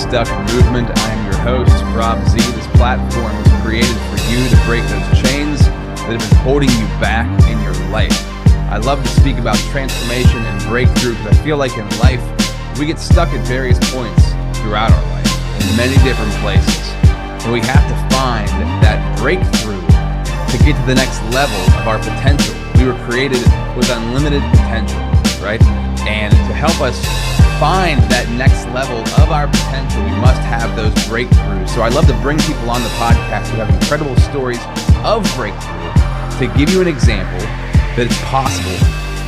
Unstuck Movement. I am your host, Rob Z. This platform was created for you to break those chains that have been holding you back in your life. I love to speak about transformation and breakthrough because I feel like in life, we get stuck at various points throughout our life in many different places. And we have to find that breakthrough to get to the next level of our potential. We were created with unlimited potential, right? And to help us find that next level of our potential, we must have those breakthroughs. So I love to bring people on the podcast who have incredible stories of breakthrough to give you an example that it's possible,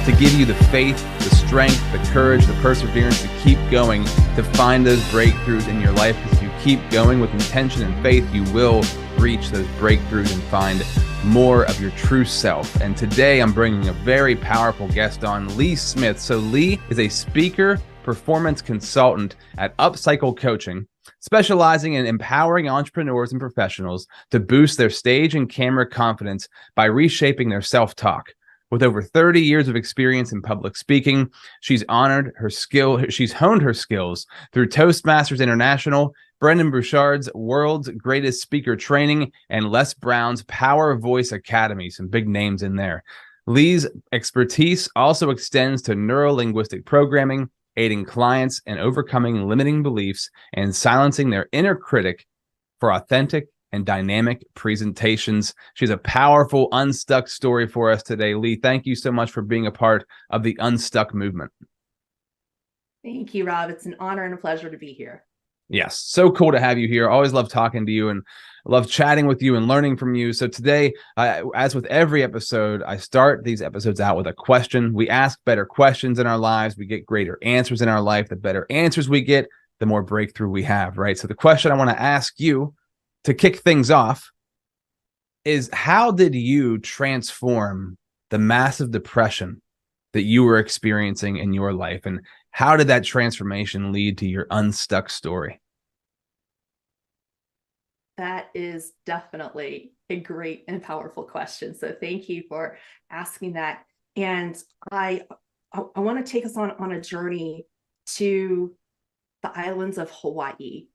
to give you the faith, the strength, the courage, the perseverance to keep going, to find those breakthroughs in your life. Because if you keep going with intention and faith, you will reach those breakthroughs and find more of your true self. And today I'm bringing a very powerful guest on, Lee Smith. So Lee is a speaker, performance consultant at UpCycle Coaching, specializing in empowering entrepreneurs and professionals to boost their stage and camera confidence by reshaping their self-talk. With over 30 years of experience in public speaking, she's honed her skills through Toastmasters International, Burchard's World's Greatest Speaker Training, and Les Brown's Power Voice Academy. Some big names in there. Lee's expertise also extends to neuro-linguistic programming, aiding clients in overcoming limiting beliefs and silencing their inner critic for authentic and dynamic presentations. She's a powerful Unstuck story for us today. Lee, thank you so much for being a part of the Unstuck movement. Thank you, Rob. It's an honor and a pleasure to be here. Yes, so cool to have you here. Always love talking to you and love chatting with you and learning from you. So today, as with every episode, I start these episodes out with a question. We ask better questions in our lives. We get greater answers in our life. The better answers we get, the more breakthrough we have, right? So the question I want to ask you to kick things off is, how did you transform the massive depression that you were experiencing in your life? And how did that transformation lead to your Unstuck story? That is definitely a great and powerful question. So thank you for asking that. And I want to take us on a journey to the islands of Hawaii.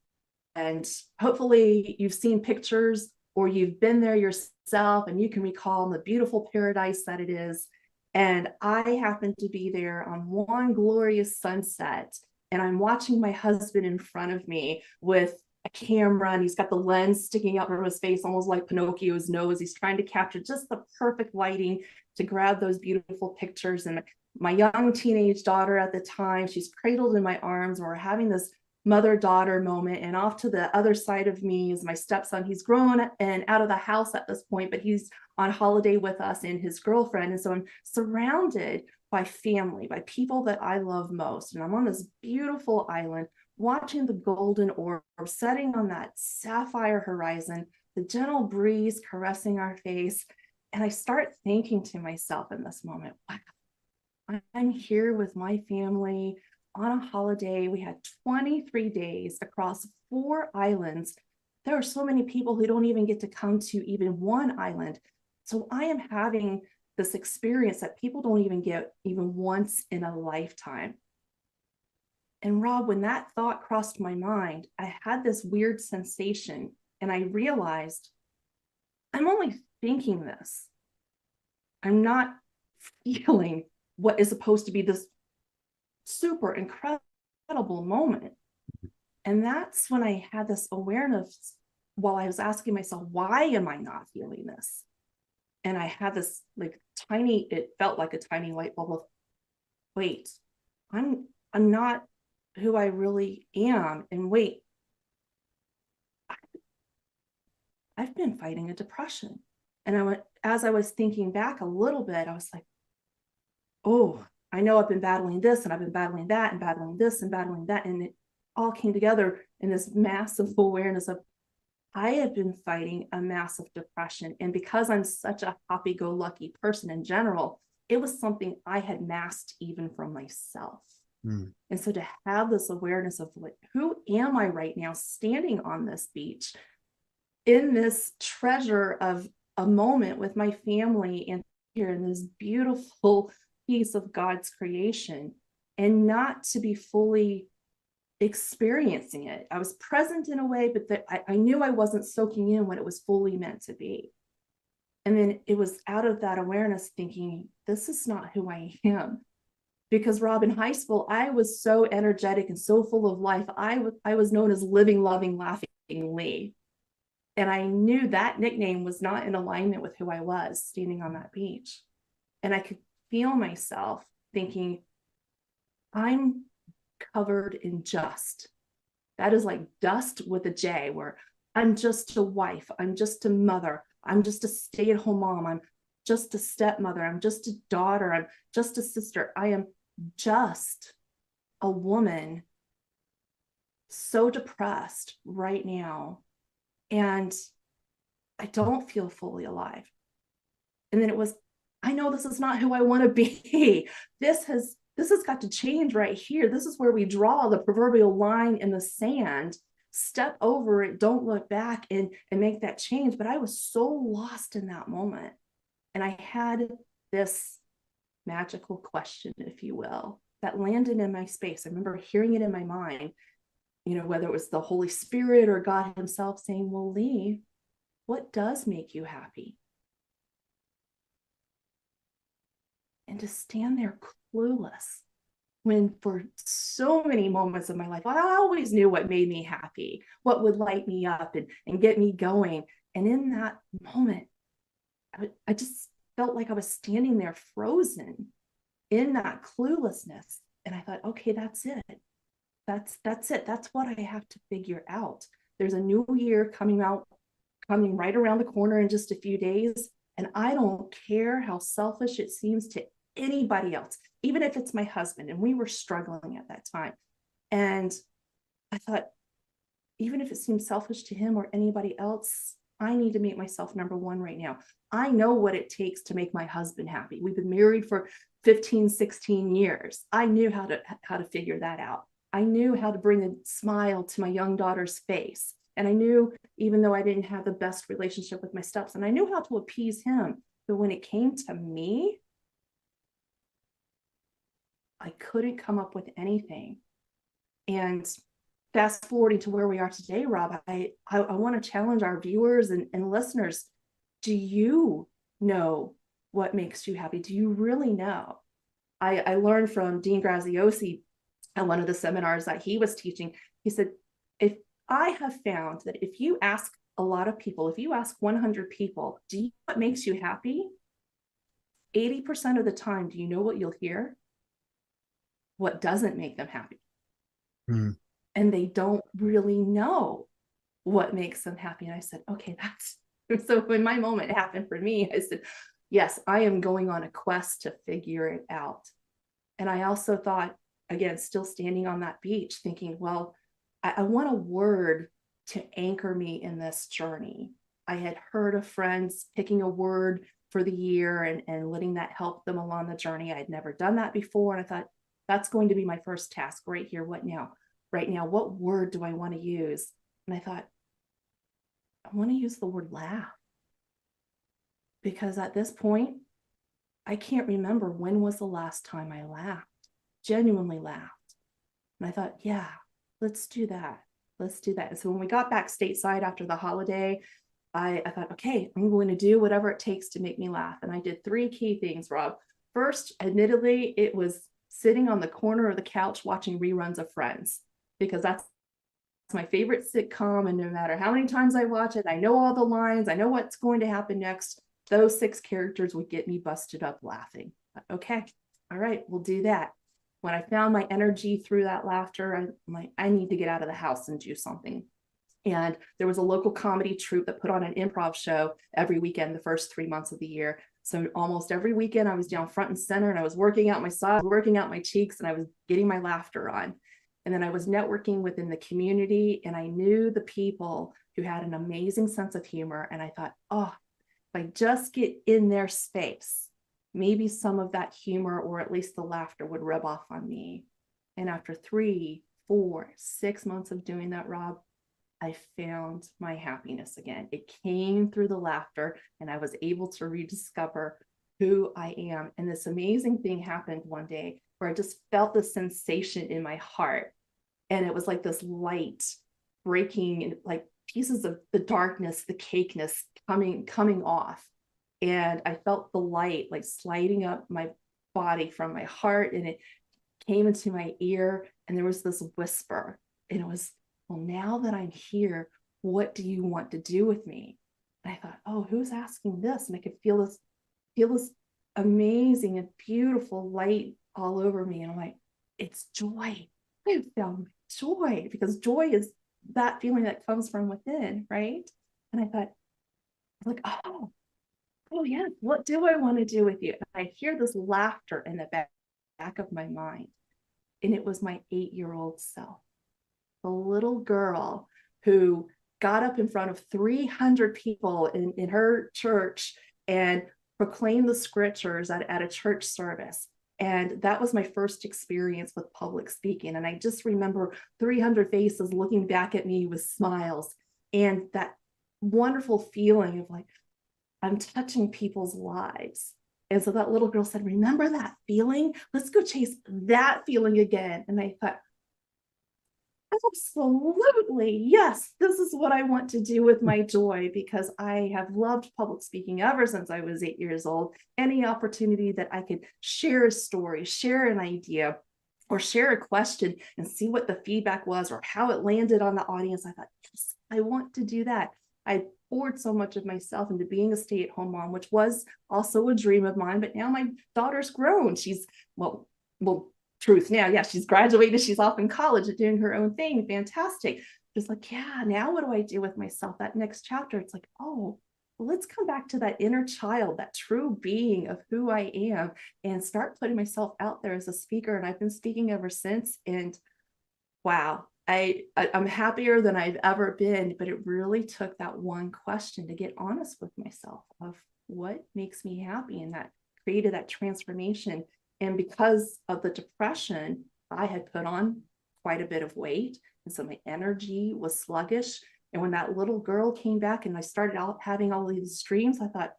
And hopefully you've seen pictures or you've been there yourself and you can recall the beautiful paradise that it is. And I happened to be there on one glorious sunset, and I'm watching my husband in front of me with a camera, and he's got the lens sticking out from his face, almost like Pinocchio's nose. He's trying to capture just the perfect lighting to grab those beautiful pictures. And my young teenage daughter at the time, she's cradled in my arms, and we're having this mother-daughter moment. And off to the other side of me is my stepson. He's grown and out of the house at this point, but he's on holiday with us and his girlfriend. And so I'm surrounded by family, by people that I love most. And I'm on this beautiful island watching the golden orb setting on that sapphire horizon, the gentle breeze caressing our face. And I start thinking to myself in this moment, wow, I'm here with my family on a holiday. We had 23 days across 4 islands. There are so many people who don't even get to come to even one island. So I am having this experience that people don't even get even once in a lifetime. And Rob, when that thought crossed my mind, I had this weird sensation, and I realized I'm only thinking this. I'm not feeling what is supposed to be this super incredible moment. And that's when I had this awareness while I was asking myself, why am I not feeling this? And I had this it felt like a tiny light bulb of, wait, I'm not who I really am. And wait, I've been fighting a depression. And as I was thinking back a little bit, I was like, oh, I know I've been battling this and I've been battling that and battling this and battling that. And it all came together in this massive awareness of, I have been fighting a massive depression. And because I'm such a happy-go-lucky person in general, it was something I had masked even from myself. And so to have this awareness of who am I right now, standing on this beach in this treasure of a moment with my family and here in this beautiful piece of God's creation, and not to be fully experiencing it. I was present in a way, but I knew I wasn't soaking in what it was fully meant to be. And then it was out of that awareness thinking, this is not who I am. Because Rob, in high school, I was so energetic and so full of life. I was known as living, loving, laughing Lee. And I knew that nickname was not in alignment with who I was standing on that beach. And I could feel myself thinking, I'm covered in just. That is like dust with a J, where I'm just a wife, I'm just a mother, I'm just a stay-at-home mom, I'm just a stepmother, I'm just a daughter, I'm just a sister. I am just a woman so depressed right now, and I don't feel fully alive. And then it was, I know this is not who I want to be. This has got to change right here. This is where we draw the proverbial line in the sand, step over it, don't look back, and make that change. But I was so lost in that moment. And I had this magical question, if you will, that landed in my space. I remember hearing it in my mind, whether it was the Holy Spirit or God himself saying, well, Lee, what does make you happy? And to stand there clueless, when for so many moments of my life, I always knew what made me happy, what would light me up and get me going. And in that moment, I just felt like I was standing there frozen in that cluelessness. And I thought, okay, that's it. That's it. That's what I have to figure out. There's a new year coming right around the corner in just a few days. And I don't care how selfish it seems to anybody else, even if it's my husband. And we were struggling at that time. And I thought, even if it seems selfish to him or anybody else, I need to make myself number one right now. I know what it takes to make my husband happy. We've been married for 15, 16 years. I knew how to figure that out. I knew how to bring a smile to my young daughter's face. And I knew, even though I didn't have the best relationship with my stepson, I knew how to appease him. But when it came to me, I couldn't come up with anything. And fast forwarding to where we are today, Rob, I want to challenge our viewers and listeners. Do you know what makes you happy? Do you really know? I learned from Dean Graziosi at one of the seminars that he was teaching. He said, if I have found that if you ask a lot of people, if you ask 100 people, do you know what makes you happy? 80% of the time, do you know what you'll hear? What doesn't make them happy. And they don't really know what makes them happy. And I said, okay, so when my moment happened for me, I said, yes, I am going on a quest to figure it out. And I also thought, again, still standing on that beach thinking, well, I want a word to anchor me in this journey. I had heard of friends picking a word for the year and letting that help them along the journey. I'd never done that before. And I thought, that's going to be my first task right here. What now? Right now, what word do I want to use? And I thought, I want to use the word laugh. Because at this point, I can't remember when was the last time I laughed, genuinely laughed. And I thought, yeah, let's do that. Let's do that. And so when we got back stateside after the holiday, I thought, okay, I'm going to do whatever it takes to make me laugh. And I did 3 key things, Rob. First, admittedly, it was sitting on the corner of the couch watching reruns of Friends, because that's my favorite sitcom. And no matter how many times I watch it, I know all the lines, I know what's going to happen next. Those 6 characters would get me busted up laughing. Okay, all right, we'll do that. When I found my energy through that laughter, I'm like, I need to get out of the house and do something. And there was a local comedy troupe that put on an improv show every weekend the first 3 months of the year. So almost every weekend I was down front and center, and I was working out my sides, working out my cheeks, and I was getting my laughter on. And then I was networking within the community, and I knew the people who had an amazing sense of humor. And I thought, oh, if I just get in their space, maybe some of that humor, or at least the laughter, would rub off on me. And after 3, 4, 6 months of doing that, Rob, I found my happiness again. It came through the laughter, and I was able to rediscover who I am. And this amazing thing happened one day where I just felt the sensation in my heart. And it was like this light breaking, and like pieces of the darkness, the cakeness coming off. And I felt the light like sliding up my body from my heart, and it came into my ear, and there was this whisper, and it was, well, now that I'm here, what do you want to do with me? And I thought, oh, who's asking this? And I could feel this amazing and beautiful light all over me. And I'm like, it's joy. I found joy, because joy is that feeling that comes from within, right? And I thought, like, oh yeah, what do I want to do with you? And I hear this laughter in the back of my mind. And it was my 8-year-old self, the little girl who got up in front of 300 people in her church and proclaimed the scriptures at a church service. And that was my first experience with public speaking. And I just remember 300 faces looking back at me with smiles, and that wonderful feeling of like, I'm touching people's lives. And so that little girl said, remember that feeling? Let's go chase that feeling again. And I thought, absolutely, yes, this is what I want to do with my joy, because I have loved public speaking ever since I was 8 years old. Any opportunity that I could share a story, share an idea, or share a question and see what the feedback was or how it landed on the audience, I thought, yes, I want to do that. I poured so much of myself into being a stay-at-home mom, which was also a dream of mine. But now my daughter's grown. She's, well, truth now, yeah, she's graduated. She's off in college and doing her own thing. Fantastic. Just like, yeah, now what do I do with myself? That next chapter, it's like, oh, well, let's come back to that inner child, that true being of who I am, and start putting myself out there as a speaker. And I've been speaking ever since. And wow, I'm happier than I've ever been, but it really took that one question to get honest with myself of what makes me happy, and that created that transformation. And because of the depression, I had put on quite a bit of weight, and so my energy was sluggish. And when that little girl came back and I started out having all these dreams, I thought,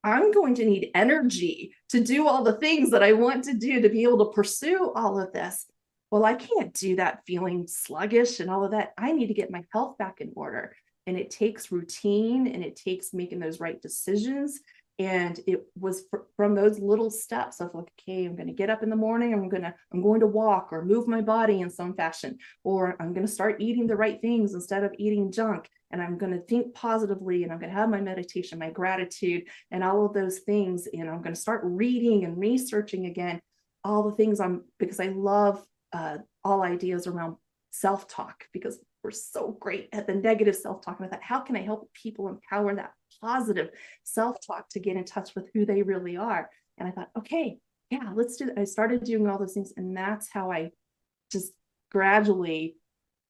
I'm going to need energy to do all the things that I want to do to be able to pursue all of this. Well, I can't do that feeling sluggish and all of that. I need to get my health back in order. And it takes routine, and it takes making those right decisions. And it was from those little steps of like, okay, I'm going to get up in the morning. I'm going to walk or move my body in some fashion, or I'm going to start eating the right things instead of eating junk. And I'm going to think positively, and I'm going to have my meditation, my gratitude, and all of those things. And I'm going to start reading and researching again, all the things because I love all ideas around self-talk, because we're so great at the negative self-talk. And I thought, how can I help people empower that positive self-talk to get in touch with who they really are? And I thought, okay, yeah, let's do that. I started doing all those things, and that's how I just gradually,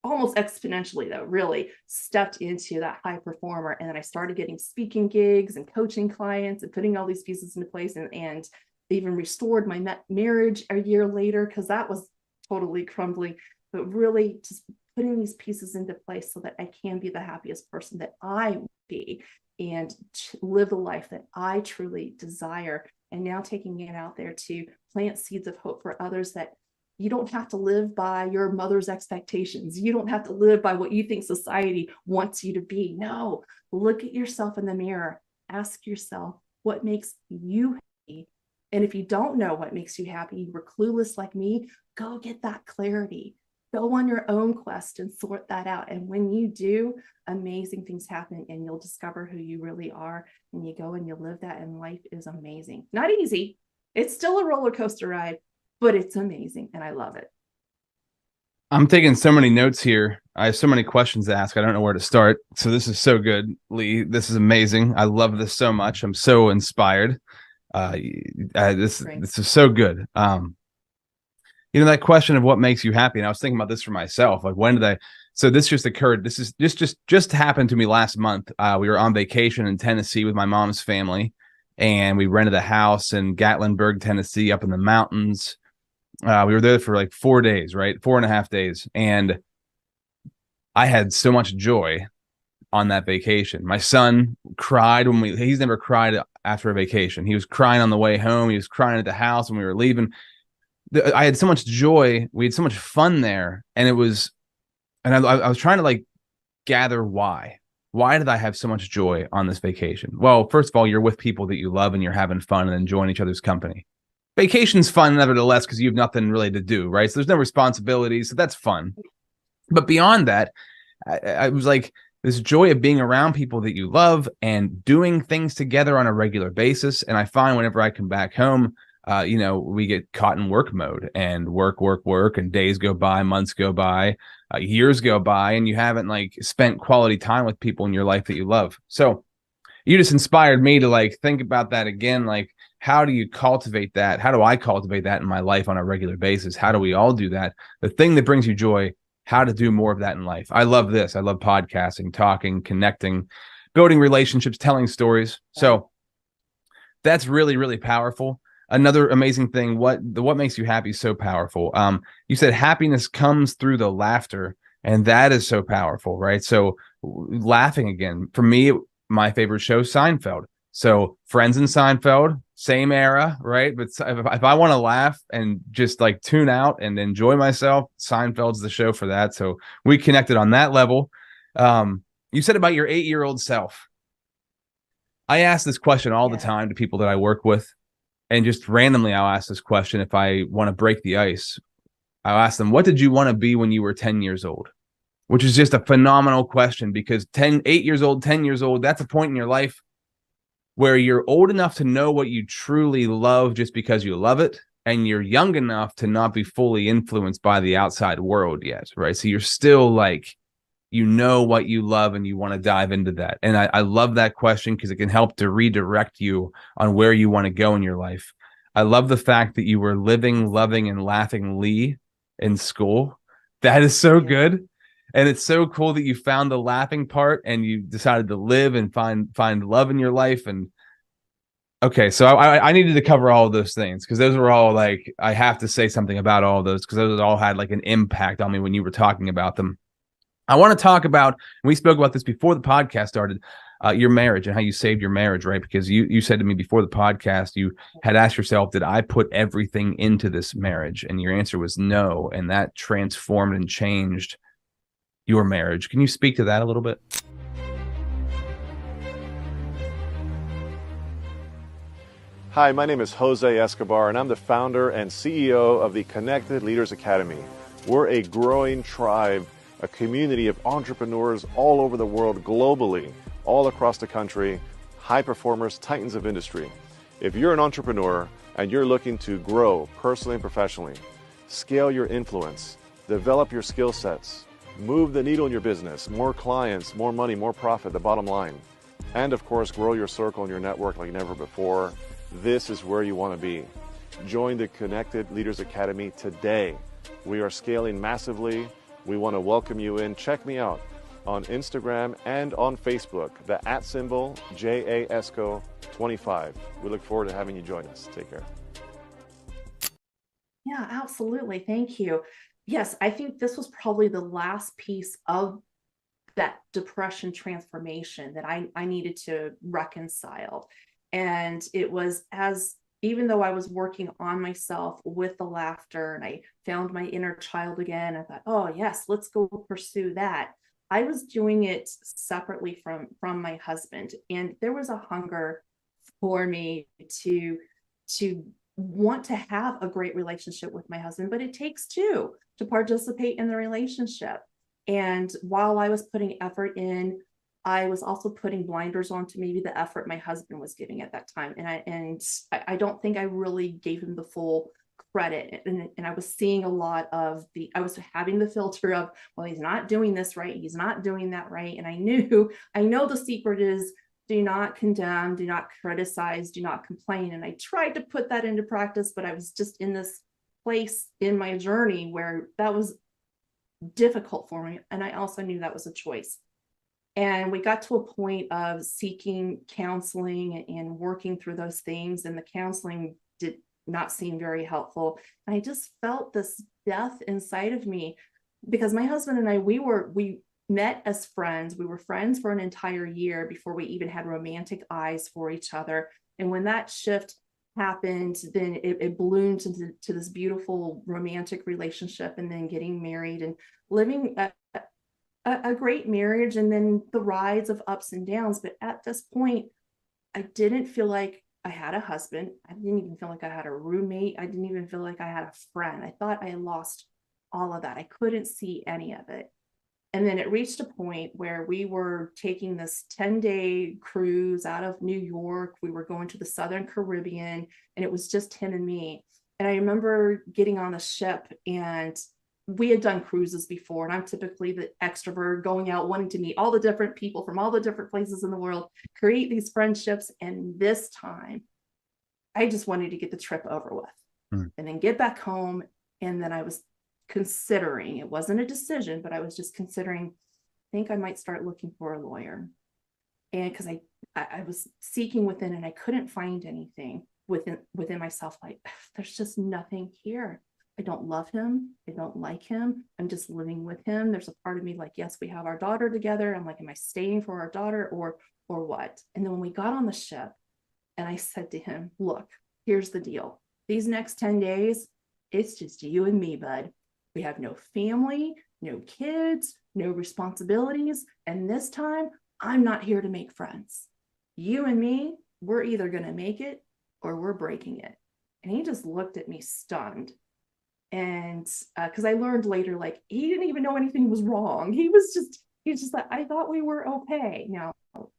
almost exponentially though, really stepped into that high performer. And then I started getting speaking gigs and coaching clients and putting all these pieces into place, and even restored my marriage a year later, because that was totally crumbling. But really just putting these pieces into place so that I can be the happiest person that I will be, and live the life that I truly desire. And now taking it out there to plant seeds of hope for others, that you don't have to live by your mother's expectations. You don't have to live by what you think society wants you to be. No, look at yourself in the mirror. Ask yourself, what makes you happy? And if you don't know what makes you happy, you were clueless like me, go get that clarity. Go on your own quest and sort that out. And when you do, amazing things happen, and you'll discover who you really are. And you go and you live that, and life is amazing. Not easy. It's still a roller coaster ride, but it's amazing. And I love it. I'm taking so many notes here. I have so many questions to ask. I don't know where to start. So this is so good, Lee. This is amazing. I love this so much. I'm so inspired. This is so good. That question of what makes you happy. And I was thinking about this for myself. Like, when did I? So this just occurred. This just happened to me last month. We were on vacation in Tennessee with my mom's family, and we rented a house in Gatlinburg, Tennessee, up in the mountains. We were there for like 4 days, right? 4.5 days. And I had so much joy on that vacation. My son cried he's never cried after a vacation. He was crying on the way home. He was crying at the house when we were leaving. I had so much joy. We had so much fun there. And I was trying to like gather why. Why did I have so much joy on this vacation? Well, first of all, you're with people that you love and you're having fun and enjoying each other's company. Vacation's fun nevertheless because you have nothing really to do, right? So there's no responsibilities, so that's fun. But beyond that, I was like this joy of being around people that you love and doing things together on a regular basis. And I find whenever I come back home, we get caught in work mode and work, and days go by, months go by, years go by, and you haven't like spent quality time with people in your life that you love. So you just inspired me to like think about that again. Like, how do you cultivate that? How do I cultivate that in my life on a regular basis? How do we all do that? The thing that brings you joy, how to do more of that in life. I love this. I love podcasting, talking, connecting, building relationships, telling stories. So that's really, really powerful. Another amazing thing, what makes you happy is so powerful. You said happiness comes through the laughter, and that is so powerful, right? So laughing again, for me, my favorite show, Seinfeld. So Friends and Seinfeld, same era, right? But if I want to laugh and just like tune out and enjoy myself, Seinfeld's the show for that. So we connected on that level. You said about your 8-year-old self. I ask this question all the time to people that I work with. And just randomly, I'll ask this question if I want to break the ice. I'll ask them, what did you want to be when you were 10 years old? Which is just a phenomenal question because 8 years old, 10 years old, that's a point in your life where you're old enough to know what you truly love just because you love it. And you're young enough to not be fully influenced by the outside world yet, right? So you're still like, you know what you love and you want to dive into that. And I love that question because it can help to redirect you on where you want to go in your life. I love the fact that you were living, loving, and laughingly in school. That is so good. And it's so cool that you found the laughing part and you decided to live and find love in your life. And okay, so I needed to cover all of those things because those were all like, I have to say something about all of those because those all had like an impact on me when you were talking about them. I want to talk about, and we spoke about this before the podcast started, your marriage and how you saved your marriage, right? Because you said to me before the podcast, you had asked yourself, did I put everything into this marriage? And your answer was no. And that transformed and changed your marriage. Can you speak to that a little bit? Hi, my name is Jose Escobar, and I'm the founder and CEO of the Connected Leaders Academy. We're a growing tribe, a community of entrepreneurs all over the world, globally, all across the country, high performers, titans of industry. If you're an entrepreneur and you're looking to grow personally and professionally, scale your influence, develop your skill sets, move the needle in your business, more clients, more money, more profit, the bottom line, and of course, grow your circle and your network like never before, this is where you want to be. Join the Connected Leaders Academy today. We are scaling massively. We want to welcome you in. Check me out on Instagram and on Facebook, the @ JAESCO25. We look forward to having you join us. Take care. Yeah, absolutely. Thank you. Yes, I think this was probably the last piece of that depression transformation that I needed to reconcile. And it was even though I was working on myself with the laughter and I found my inner child again, I thought, oh yes, let's go pursue that. I was doing it separately from my husband. And there was a hunger for me to want to have a great relationship with my husband, but it takes two to participate in the relationship. And while I was putting effort in, I was also putting blinders on to maybe the effort my husband was giving at that time. And I don't think I really gave him the full credit. And I was seeing a lot of I was having the filter of, well, he's not doing this right. He's not doing that right. And I know the secret is do not condemn, do not criticize, do not complain. And I tried to put that into practice, but I was just in this place in my journey where that was difficult for me. And I also knew that was a choice. And we got to a point of seeking counseling and working through those things. And the counseling did not seem very helpful. And I just felt this death inside of me because my husband and I, we met as friends. We were friends for an entire year before we even had romantic eyes for each other. And when that shift happened, then it bloomed into this beautiful romantic relationship, and then getting married and living a great marriage, and then the rides of ups and downs. But at this point, I didn't feel like I had a husband. I didn't even feel like I had a roommate. I didn't even feel like I had a friend. I thought I lost all of that. I couldn't see any of it. And then it reached a point where we were taking this 10-day cruise out of New York. We were going to the Southern Caribbean, and it was just him and me. And I remember getting on the ship, and we had done cruises before, and I'm typically the extrovert, going out wanting to meet all the different people from all the different places in the world, create these friendships. And this time I just wanted to get the trip over with and then get back home. And then I was considering, it wasn't a decision, but I was just considering, I think I might start looking for a lawyer. And because I was seeking within, and I couldn't find anything within myself. Like, there's just nothing here. I don't love him. I don't like him. I'm just living with him. There's a part of me like, yes, we have our daughter together. I'm like, am I staying for our daughter or what? And then when we got on the ship, and I said to him, look, here's the deal. These next 10 days, it's just you and me, bud. We have no family, no kids, no responsibilities. And this time, I'm not here to make friends. You and me, we're either going to make it or we're breaking it. And he just looked at me stunned. And because I learned later, like, he didn't even know anything was wrong. He's just like, I thought we were okay. Now,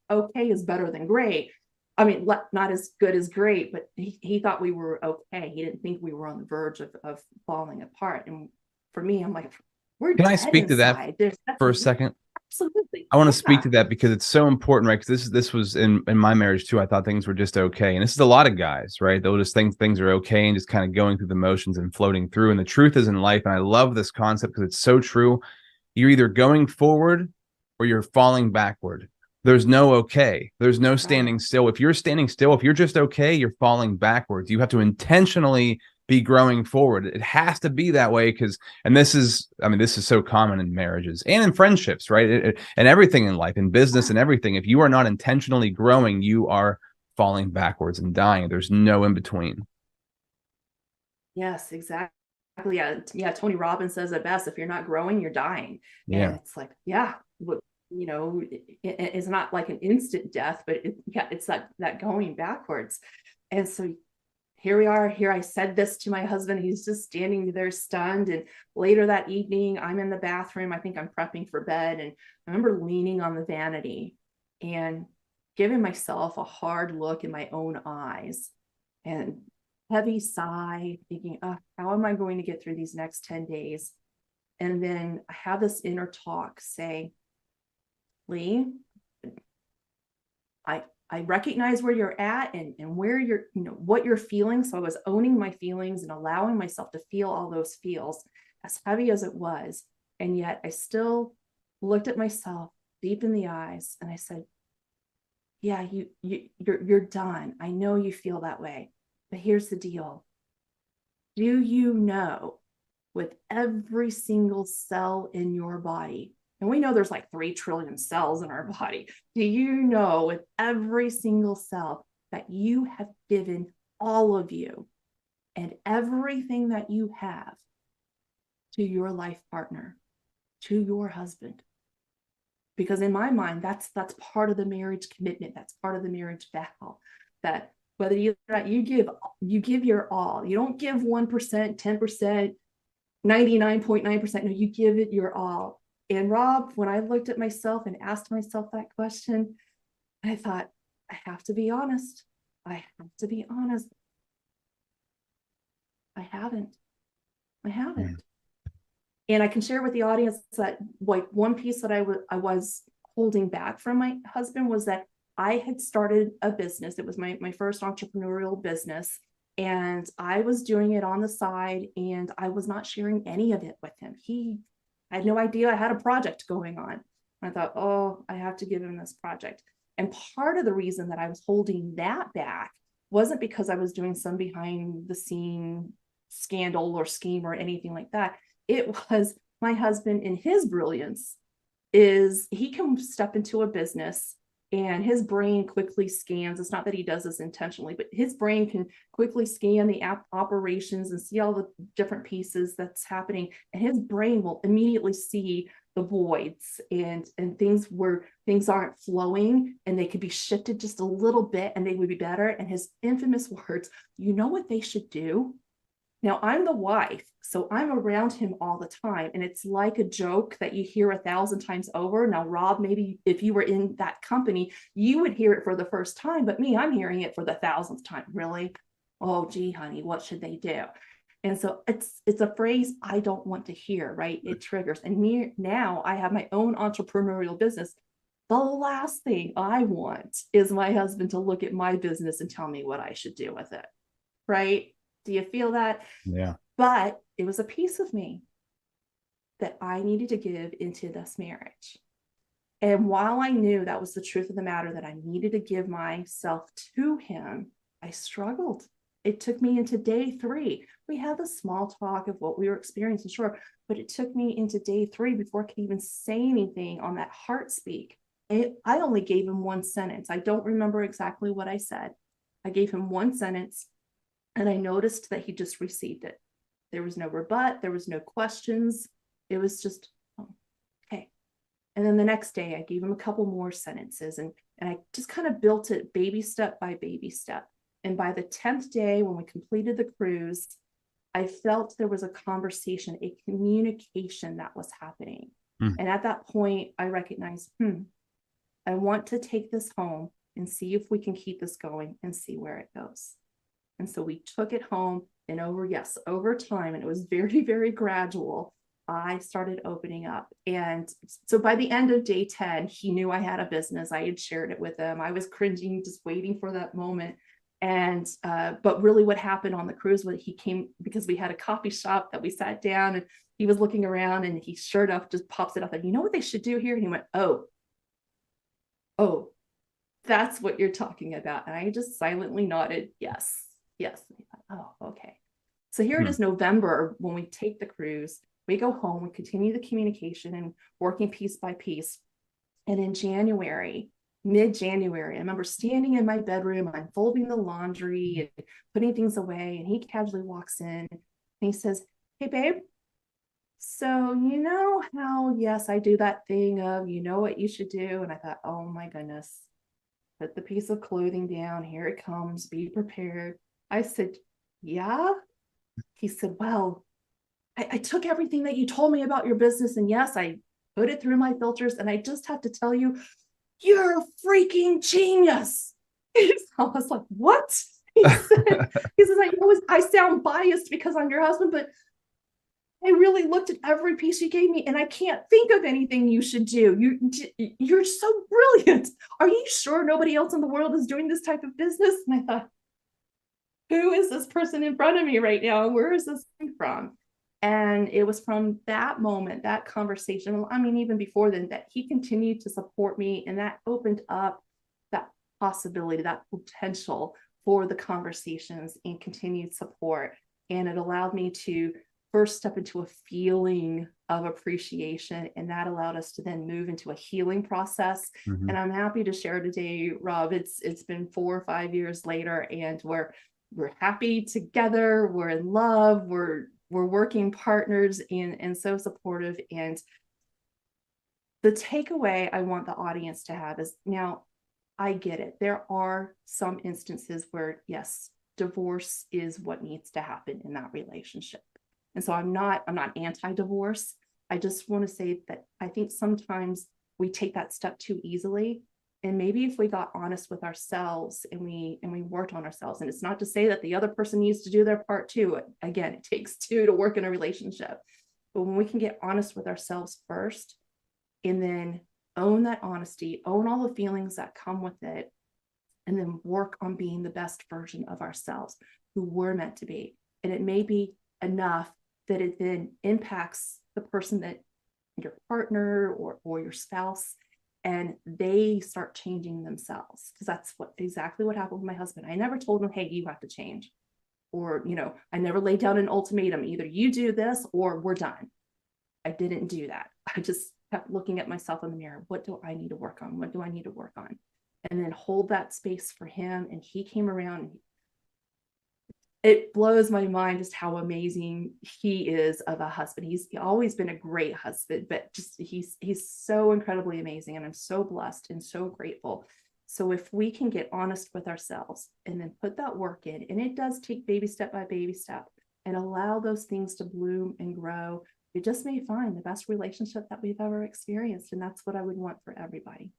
okay is better than great. I mean, not as good as great, but he thought we were okay. He didn't think we were on the verge of falling apart. And for me, I'm like, we're Can dead I speak to inside. that for a second? Absolutely. I want to speak to that because it's so important, right? Because this was in my marriage too. I thought things were just okay. And this is a lot of guys, right? They'll just think things are okay and just kind of going through the motions and floating through. And the truth is in life, and I love this concept because it's so true. You're either going forward or you're falling backward. There's no okay. There's no standing still. If you're standing still, if you're just okay, you're falling backwards. You have to intentionally be growing forward. It has to be that way because, and this is so common in marriages and in friendships, right? And everything in life, in business and everything. If you are not intentionally growing, you are falling backwards and dying. There's no in between. Yes, exactly. Yeah. Tony Robbins says it best: if you're not growing, you're dying. Yeah. And it's like, yeah, you know, it's not like an instant death, but it's that going backwards. And so here we are. Here I said this to my husband. He's just standing there stunned. And later that evening, I'm in the bathroom. I think I'm prepping for bed. And I remember leaning on the vanity and giving myself a hard look in my own eyes and heavy sigh, thinking, oh, how am I going to get through these next 10 days? And then I have this inner talk say, Lee, I recognize where you're at and where you're, what you're feeling. So I was owning my feelings and allowing myself to feel all those feels, as heavy as it was. And yet I still looked at myself deep in the eyes and I said, yeah, you're done. I know you feel that way, but here's the deal. Do you know, with every single cell in your body, and we know there's like 3 trillion cells in our body, do you know, with every single cell, that you have given all of you and everything that you have to your life partner, to your husband? Because in my mind, that's part of the marriage commitment. That's part of the marriage vow, that whether you give your all. You don't give 1%, 10%, 99.9%. No, you give it your all. And Rob, when I looked at myself and asked myself that question, I thought, I have to be honest. I have to be honest. I haven't. And I can share with the audience that, like, one piece that I was holding back from my husband was that I had started a business. It was my first entrepreneurial business. And I was doing it on the side, and I was not sharing any of it with him. He had no idea I had a project going on. I thought, oh, I have to give him this project. And part of the reason that I was holding that back wasn't because I was doing some behind the scene scandal or scheme or anything like that. It was my husband, in his brilliance, is he can step into a business And his brain quickly scans. It's not that he does this intentionally, but his brain can quickly scan the operations and see all the different pieces that's happening. And his brain will immediately see the voids and things where things aren't flowing and they could be shifted just a little bit and they would be better. And his infamous words, you know what they should do? Now, I'm the wife, so I'm around him all the time. And it's like a joke that you hear 1,000 times over. Now, Rob, maybe if you were in that company, you would hear it for the first time. But me, I'm hearing it for the 1,000th time. Really? Oh, gee, honey, what should they do? And so it's a phrase I don't want to hear, right? It triggers. And now I have my own entrepreneurial business. The last thing I want is my husband to look at my business and tell me what I should do with it, right? Do you feel that? Yeah. But it was a piece of me that I needed to give into this marriage. And while I knew that was the truth of the matter, that I needed to give myself to him, I struggled. It took me into day 3. We had the small talk of what we were experiencing, sure, but it took me into day 3 before I could even say anything on that heart speak. I only gave him one sentence. I don't remember exactly what I said. I gave him one sentence. And I noticed that he just received it. There was no rebut. There was no questions. It was just, oh, okay. And then the next day, I gave him a couple more sentences. And I just kind of built it baby step by baby step. And by the 10th day, when we completed the cruise, I felt there was a conversation, a communication that was happening. And at that point, I recognized, I want to take this home and see if we can keep this going and see where it goes. And so we took it home, and over time, and it was very, very gradual, I started opening up. And so by the end of day 10, he knew I had a business. I had shared it with him. I was cringing, just waiting for that moment. And, but really what happened on the cruise was he came, because we had a coffee shop that we sat down, and he was looking around, and he sure enough just pops it up there. You know what they should do here? And he went, oh, that's what you're talking about. And I just silently nodded, yes. Oh, okay. So here it is, November, when we take the cruise, we go home, we continue the communication and working piece by piece. And in January, mid-January, I remember standing in my bedroom, I'm folding the laundry and putting things away. And he casually walks in and he says, hey, babe, so you know how, yes, I do that thing of, you know what you should do. And I thought, oh my goodness, put the piece of clothing down. Here it comes. Be prepared. I said, yeah. He said, well, I took everything that you told me about your business. And yes, I put it through my filters. And I just have to tell you, you're a freaking genius. I was like, what? He says, I sound biased because I'm your husband, but I really looked at every piece you gave me and I can't think of anything you should do. You're so brilliant. Are you sure nobody else in the world is doing this type of business? And I thought, who is this person in front of me right now? Where is this from? And it was from that moment, that conversation, I mean, even before then, that he continued to support me, and that opened up that possibility, that potential for the conversations and continued support. And it allowed me to first step into a feeling of appreciation, and that allowed us to then move into a healing process. And I'm happy to share today, Rob, it's been 4 or 5 years later, and we're happy together, we're in love, we're working partners, and so supportive. And the takeaway I want the audience to have is, now I get it. There are some instances where, yes, divorce is what needs to happen in that relationship. And so I'm not anti-divorce. I just want to say that I think sometimes we take that step too easily. And maybe if we got honest with ourselves and we worked on ourselves, and it's not to say that the other person needs to do their part too. Again, it takes two to work in a relationship. But when we can get honest with ourselves first, and then own that honesty, own all the feelings that come with it, and then work on being the best version of ourselves, who we're meant to be. And it may be enough that it then impacts the person, that your partner or your spouse, and they start changing themselves. Because that's exactly what happened with my husband. I never told him, hey, you have to change. Or, I never laid down an ultimatum. Either you do this or we're done. I didn't do that. I just kept looking at myself in the mirror. What do I need to work on? What do I need to work on? and then hold that space for him. And he came around. It blows my mind just how amazing he is of a husband. He's always been a great husband, but just he's so incredibly amazing. And I'm so blessed and so grateful. So if we can get honest with ourselves and then put that work in, and it does take baby step by baby step, and allow those things to bloom and grow, we just may find the best relationship that we've ever experienced. And that's what I would want for everybody.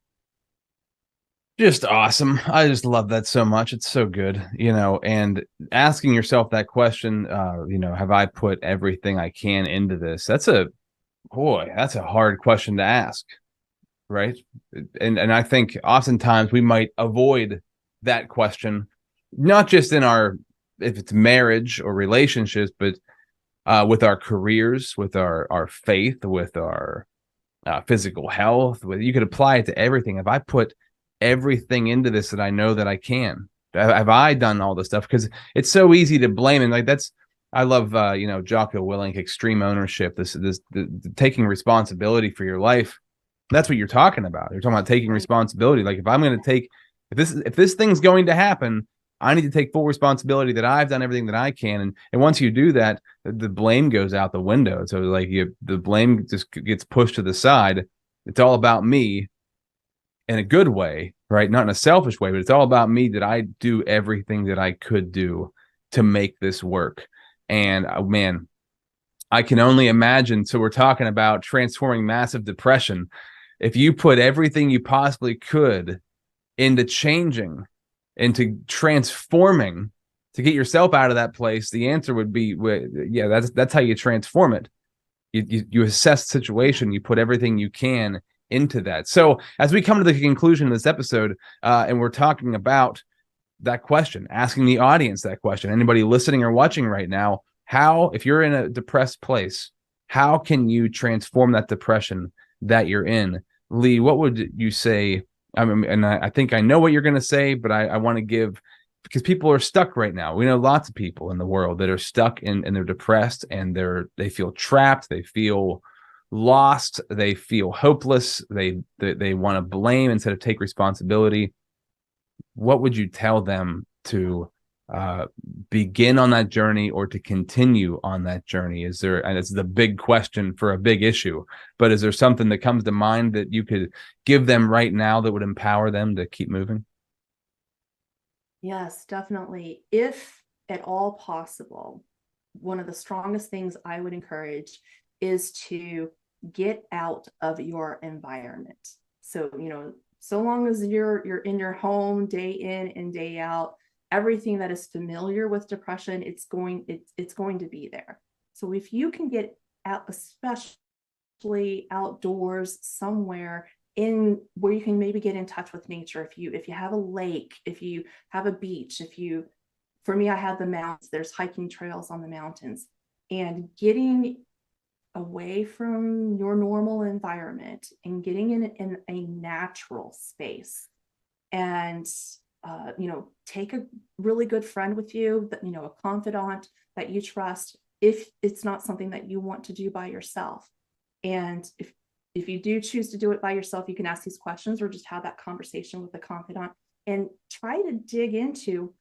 Just awesome. I just love that so much. It's so good, and asking yourself that question, have I put everything I can into this? That's a hard question to ask, right? And I think oftentimes we might avoid that question, not just if it's marriage or relationships, but with our careers, with our faith, with our physical health. You could apply it to everything. If I put everything into this that I know that I can, have I done all this stuff? Because it's so easy to blame. And I love Jocko Willink, extreme ownership, the taking responsibility for your life. That's what you're talking about. You're talking about taking responsibility. Like, if this thing's going to happen, I need to take full responsibility that I've done everything that I can. And once you do that, the blame goes out the window. So the blame just gets pushed to the side. It's all about me in a good way, right? Not in a selfish way, but it's all about me, that I do everything that I could do to make this work. And man, I can only imagine. So we're talking about transforming massive depression. If you put everything you possibly could into changing, into transforming, to get yourself out of that place, the answer would be, that's how you transform it. You assess the situation, you put everything you can into that. So as we come to the conclusion of this episode, and we're talking about that question, asking the audience that question, anybody listening or watching right now, if you're in a depressed place, how can you transform that depression that you're in? Lee, what would you say? I think I know what you're going to say, but I want to give, because people are stuck right now. We know lots of people in the world that are stuck and they're depressed, and they feel trapped. They feel lost. They feel hopeless. They want to blame instead of take responsibility. What would you tell them to begin on that journey, or to continue on that journey? And it's the big question for a big issue, but is there something that comes to mind that you could give them right now that would empower them to keep moving? Yes, definitely. If at all possible, one of the strongest things I would encourage is to get out of your environment. So, so long as you're in your home day in and day out, everything that is familiar with depression, it's going to be there. So if you can get out, especially outdoors somewhere in where you can maybe get in touch with nature, if you have a lake, if you have a beach, for me, I have the mountains, there's hiking trails on the mountains, and getting away from your normal environment and getting in a natural space, and take a really good friend with you, a confidant that you trust, if it's not something that you want to do by yourself. And if you do choose to do it by yourself, you can ask these questions or just have that conversation with a confidant and try to dig into,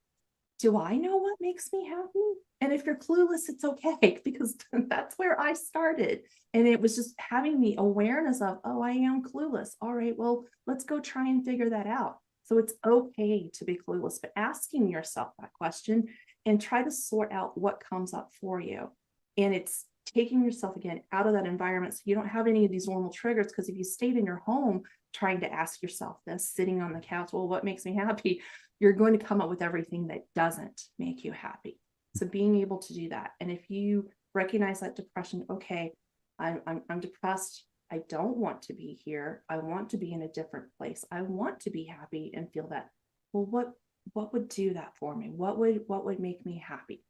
do I know what makes me happy? And if you're clueless, it's okay, because that's where I started. And it was just having the awareness of, oh, I am clueless. All right, well, let's go try and figure that out. So it's okay to be clueless, but asking yourself that question and try to sort out what comes up for you. And it's taking yourself again out of that environment so you don't have any of these normal triggers. Because if you stayed in your home trying to ask yourself this, sitting on the couch, well, what makes me happy? You're going to come up with everything that doesn't make you happy. So being able to do that. And if you recognize that depression, okay, I'm depressed. I don't want to be here. I want to be in a different place. I want to be happy and feel that. Well, what would do that for me? What would make me happy?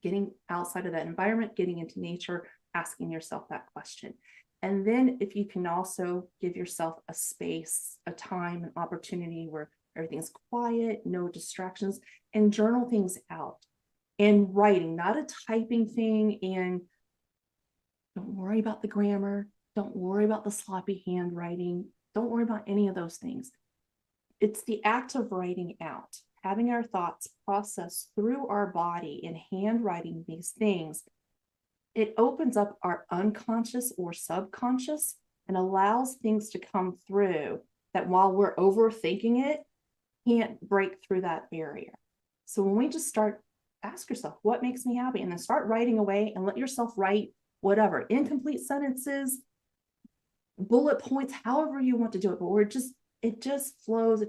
Getting outside of that environment, getting into nature, asking yourself that question. And then if you can also give yourself a space, a time, an opportunity where everything's quiet, no distractions, and journal things out. And writing, not a typing thing. And don't worry about the grammar. Don't worry about the sloppy handwriting. Don't worry about any of those things. it's the act of writing out, having our thoughts process through our body and handwriting these things. It opens up our unconscious or subconscious and allows things to come through that while we're overthinking it, can't break through that barrier. So when we just start, ask yourself, what makes me happy? And then start writing away and let yourself write whatever, incomplete sentences, bullet points, however you want to do it. But it just flows,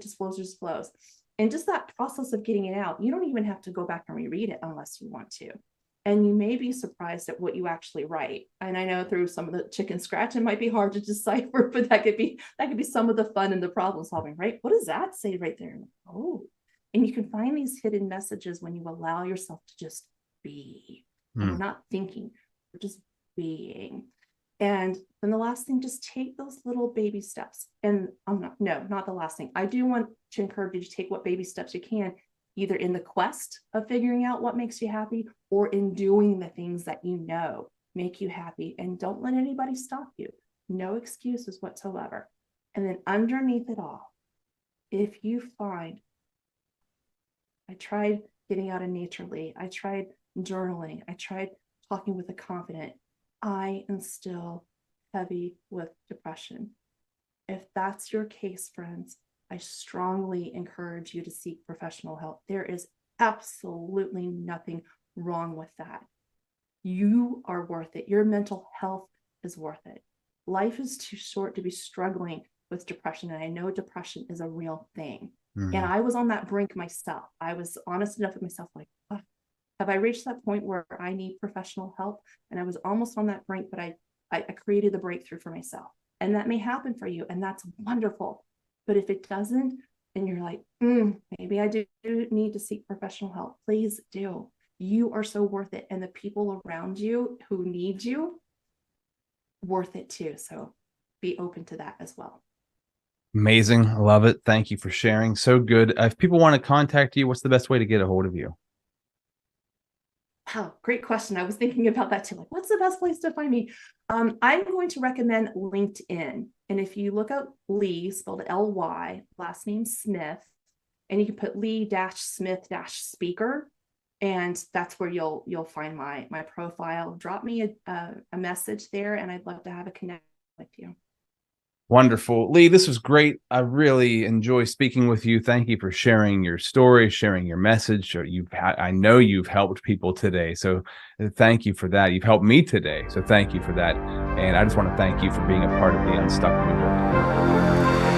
And just that process of getting it out, you don't even have to go back and reread it unless you want to. And you may be surprised at what you actually write. And I know through some of the chicken scratch, it might be hard to decipher, but that could be some of the fun and the problem solving, right? What does that say right there? Oh, and you can find these hidden messages when you allow yourself to just be. And we're not thinking, we're just being. And then the last thing, just take those little baby steps. And not the last thing. I do want to encourage you to take what baby steps you can, either in the quest of figuring out what makes you happy or in doing the things that you know make you happy. And don't let anybody stop you. No excuses whatsoever. And then underneath it all, if you find, I tried getting out of nature late, I tried journaling, I tried talking with a confidant, I am still heavy with depression. If that's your case, friends, I strongly encourage you to seek professional help. There is absolutely nothing wrong with that. You are worth it. Your mental health is worth it. Life is too short to be struggling with depression. And I know depression is a real thing. And I was on that brink myself. I was honest enough with myself, like, oh, have I reached that point where I need professional help? And I was almost on that brink, but I created the breakthrough for myself. And that may happen for you, and that's wonderful. But if it doesn't, and you're like, maybe I do need to seek professional help, please do. You are so worth it. And the people around you who need you, worth it too. So be open to that as well. Amazing. I love it. Thank you for sharing. So good. If people want to contact you, what's the best way to get a hold of you? Wow, great question. I was thinking about that too. Like, what's the best place to find me? I'm going to recommend LinkedIn. And if you look up Lee, spelled L-Y, last name Smith, and you can put Lee-Smith-speaker, and that's where you'll find my profile. Drop me a message there, and I'd love to have a connection with you. Wonderful. Lee, this was great. I really enjoy speaking with you. Thank you for sharing your story, sharing your message. I know you've helped people today. So thank you for that. You've helped me today. So thank you for that. And I just want to thank you for being a part of the Unstuck Movement.